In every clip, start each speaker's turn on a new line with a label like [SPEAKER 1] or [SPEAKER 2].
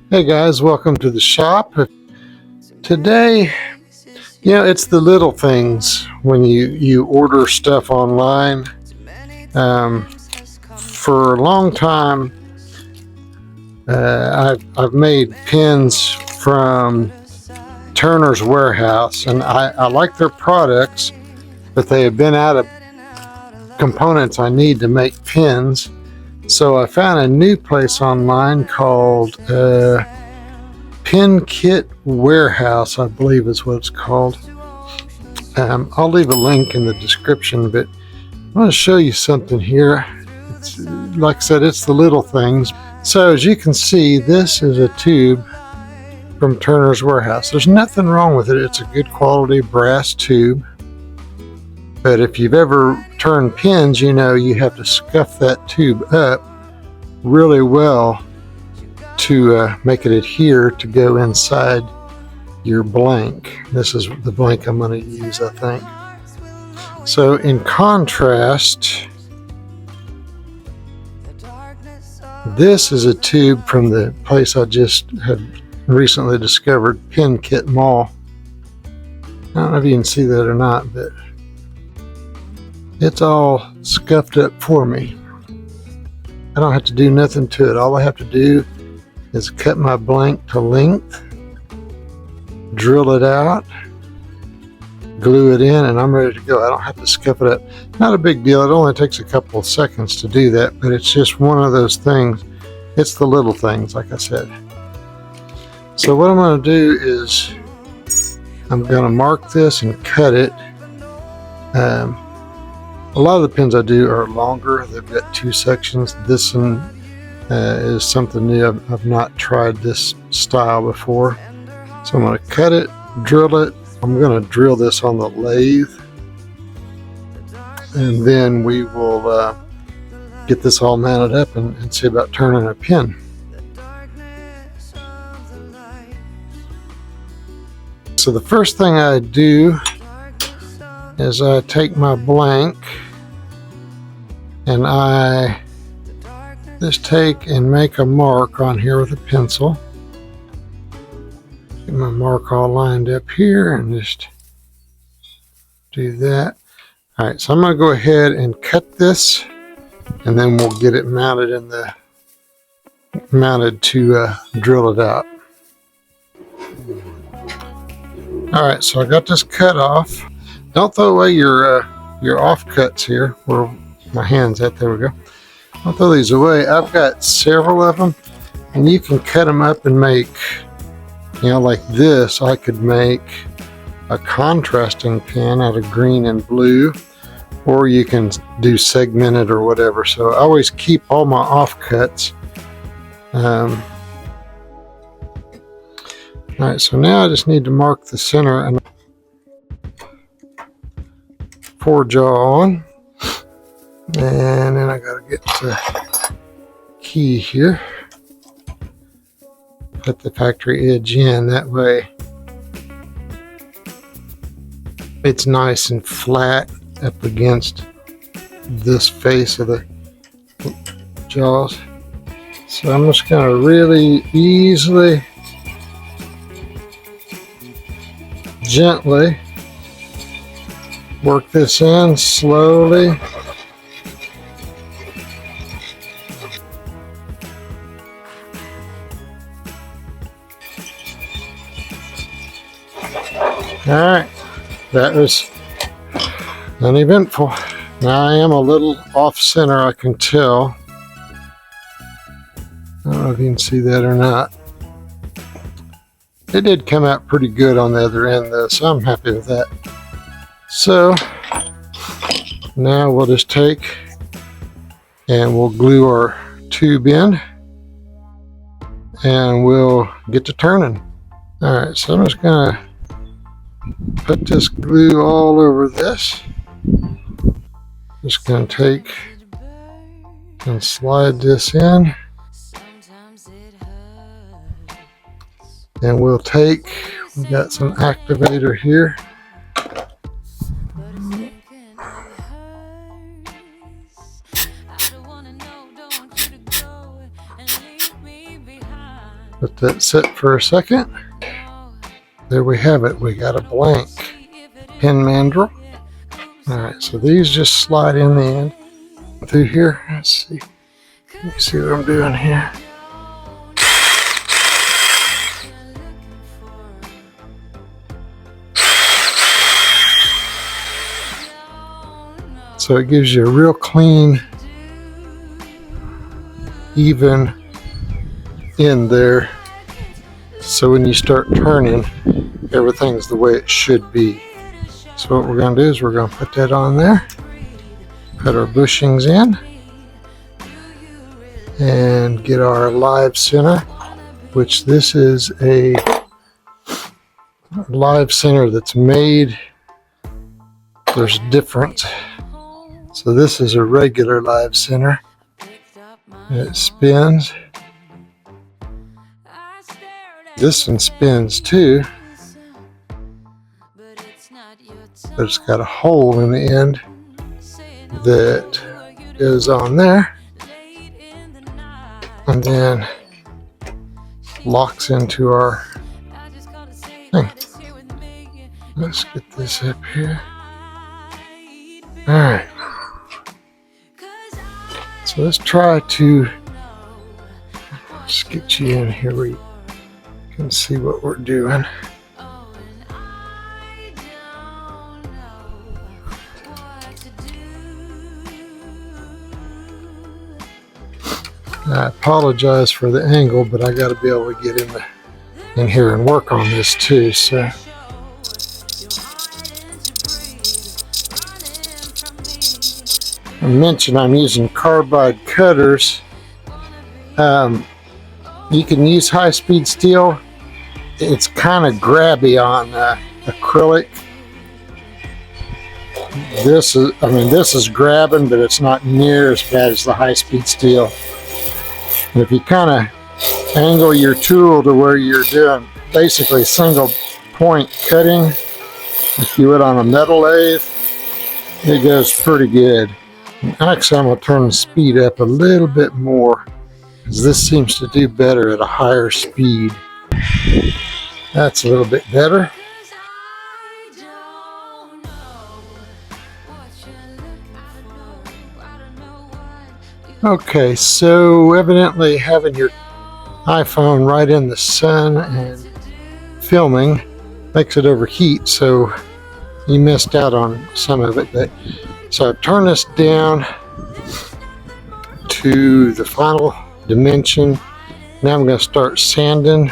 [SPEAKER 1] Hey guys, welcome to the shop. Today, it's the little things when you order stuff online. For a long time, I've made pins from Turner's Warehouse, and I like their products, but they have been out of components I need to make pins. So I found a new place online called Pin Kit Warehouse, I believe is what it's called. I'll leave a link in the description, but I'm going to show you something here. It's, like I said, it's the little things. So as you can see, this is a tube from Turner's Warehouse. There's nothing wrong with it. It's a good quality brass tube. But if you've ever turned pins, you know you have to scuff that tube up really well to make it adhere to go inside your blank. This is the blank I'm going to use, I think. So in contrast, this is a tube from the place I just have recently discovered, Pin Kit Mall. I don't know if you can see that or not, but it's all scuffed up for me. I don't have to do nothing to it. All I have to do is cut my blank to length, drill it out, glue it in, and I'm ready to go. I don't have to scuff it up. Not a big deal. It only takes a couple of seconds to do that, but it's just one of those things. It's the little things, like I said. So what I'm going to do is I'm going to mark this and cut it. A lot of the pins I do are longer. They've got two sections. This one is something new. I've not tried this style before. So I'm going to cut it, drill it. I'm going to drill this on the lathe. And then we will get this all mounted up and see about turning a pin. So the first thing I do is I take my blank and I just take and make a mark on here with a pencil. Get my mark all lined up here and just do that. All right, so I'm going to go ahead and cut this, and then we'll get it mounted to drill it out. All right, so I got this cut off. Don't throw away your offcuts here where my hand's at. There we go. I'll throw these away. I've got several of them, and you can cut them up and make, like this. I could make a contrasting pin out of green and blue, or you can do segmented or whatever. So I always keep all my offcuts. All right, so now I just need to mark the center and forge on. And then I gotta get the key here. Put the factory edge in, that way it's nice and flat up against this face of the jaws. So I'm just gonna really easily, gently work this in slowly. Alright, that was uneventful. Now I am a little off center, I can tell. I don't know if you can see that or not. It did come out pretty good on the other end though, so I'm happy with that. So now we'll just take and we'll glue our tube in and we'll get to turning. Alright, so I'm just gonna put this glue all over this. Just going to take and slide this in. And we'll take, we got some activator here. Let that sit for a second. There we have it. We got a blank pin mandrel. All right, so these just slide in the end through here. Let's see. Let me see what I'm doing here. So it gives you a real clean, even in there. So when you start turning, everything's the way it should be. So what we're going to do is we're going to put that on there, put our bushings in, and get our live center, which this is a live center that's made. There's different. So this is a regular live center. It spins. This one spins too, but it's got a hole in the end that goes on there and then locks into our thing. Let's get this up here. All right. So let's try to just get you in here where you can see what we're doing. I apologize for the angle, but I got to be able to get in here and work on this too. So I mentioned I'm using carbide cutters. You can use high-speed steel. It's kind of grabby on acrylic. This is grabbing, but it's not near as bad as the high-speed steel. And if you kind of angle your tool to where you're doing basically single point cutting, if you would on a metal lathe, it goes pretty good. Actually, I'm going to turn the speed up a little bit more, because this seems to do better at a higher speed. That's a little bit better. Okay, so evidently having your iPhone right in the sun and filming makes it overheat, so you missed out on some of it. But so I've turned this down to the final dimension. Now I'm going to start sanding.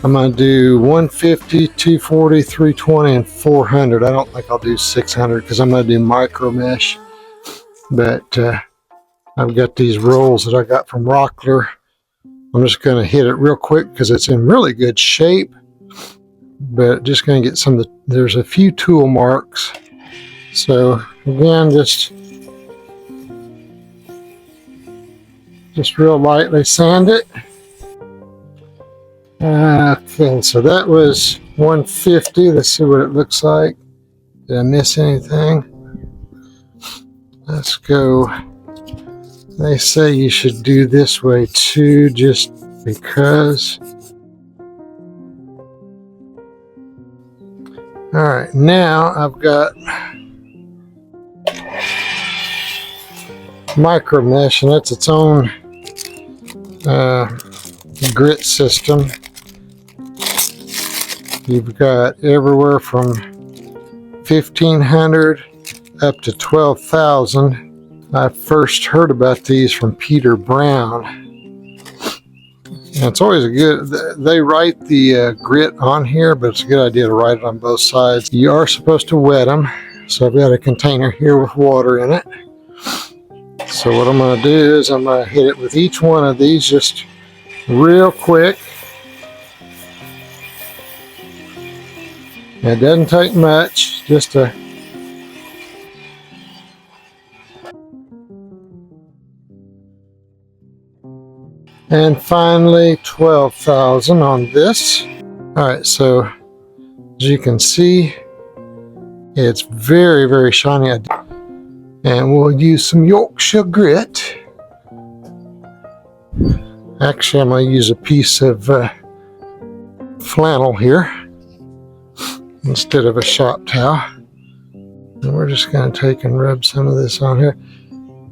[SPEAKER 1] I'm going to do 150, 240, 320, and 400. I don't think I'll do 600 because I'm going to do micro mesh. But I've got these rolls that I got from Rockler. I'm just going to hit it real quick because it's in really good shape. But just going to get some of the, there's a few tool marks. So again, just real lightly sand it. Okay, so that was 150. Let's see what it looks like. Did I miss anything? Let's go. They say you should do this way too, just because. All right, now I've got micro mesh, and that's its own grit system. You've got everywhere from 1,500 up to 12,000. I first heard about these from Peter Brown. And it's always a good, they write the grit on here, but it's a good idea to write it on both sides. You are supposed to wet them. So I've got a container here with water in it. So what I'm going to do is I'm going to hit it with each one of these just real quick. It doesn't take much, just a and finally 12,000 on this. All right, so as you can see, it's very, very shiny. And we'll use some Yorkshire grit. Actually, I'm going to use a piece of flannel here instead of a shop towel. And we're just going to take and rub some of this on here.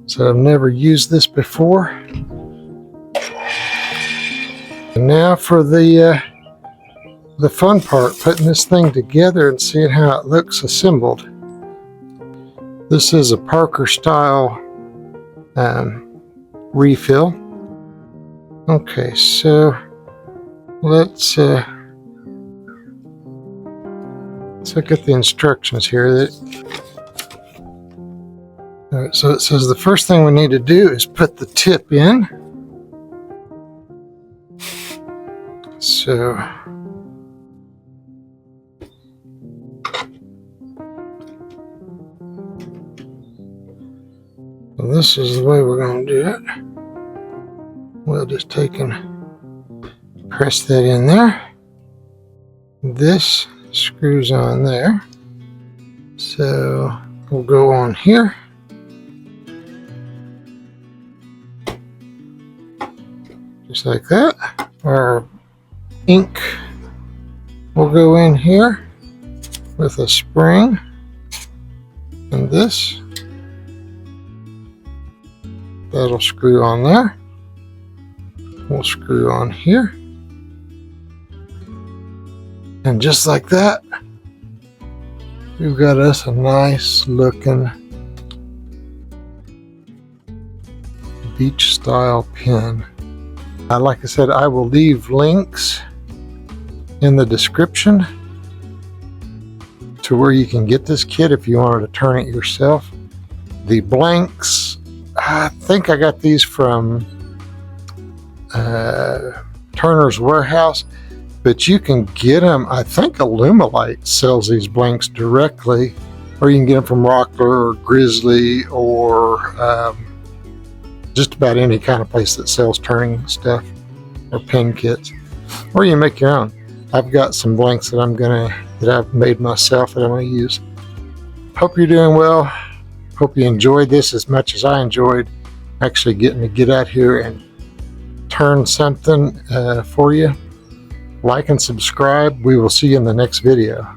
[SPEAKER 1] So I've never used this before. And now for the fun part, putting this thing together and seeing how it looks assembled. This is a Parker style refill. Okay, so let's look at the instructions here. All right, so it says the first thing we need to do is put the tip in. So this is the way we're going to do it. We'll just take and press that in there. This screws on there. So we'll go on here. Just like that. Our ink will go in here with a spring. And this. That'll screw on there. We'll screw on here. And just like that, we've got us a nice looking beach style pen. Like I said, I will leave links in the description to where you can get this kit if you wanted to turn it yourself. The blanks, I think I got these from Turner's Warehouse, but you can get them. I think Illumilite sells these blanks directly, or you can get them from Rockler or Grizzly or just about any kind of place that sells turning stuff or pen kits, or you can make your own. I've got some blanks that I've made myself that I'm going to use. Hope you're doing well. Hope you enjoyed this as much as I enjoyed actually getting to get out here and turn something for you. Like and subscribe. We will see you in the next video.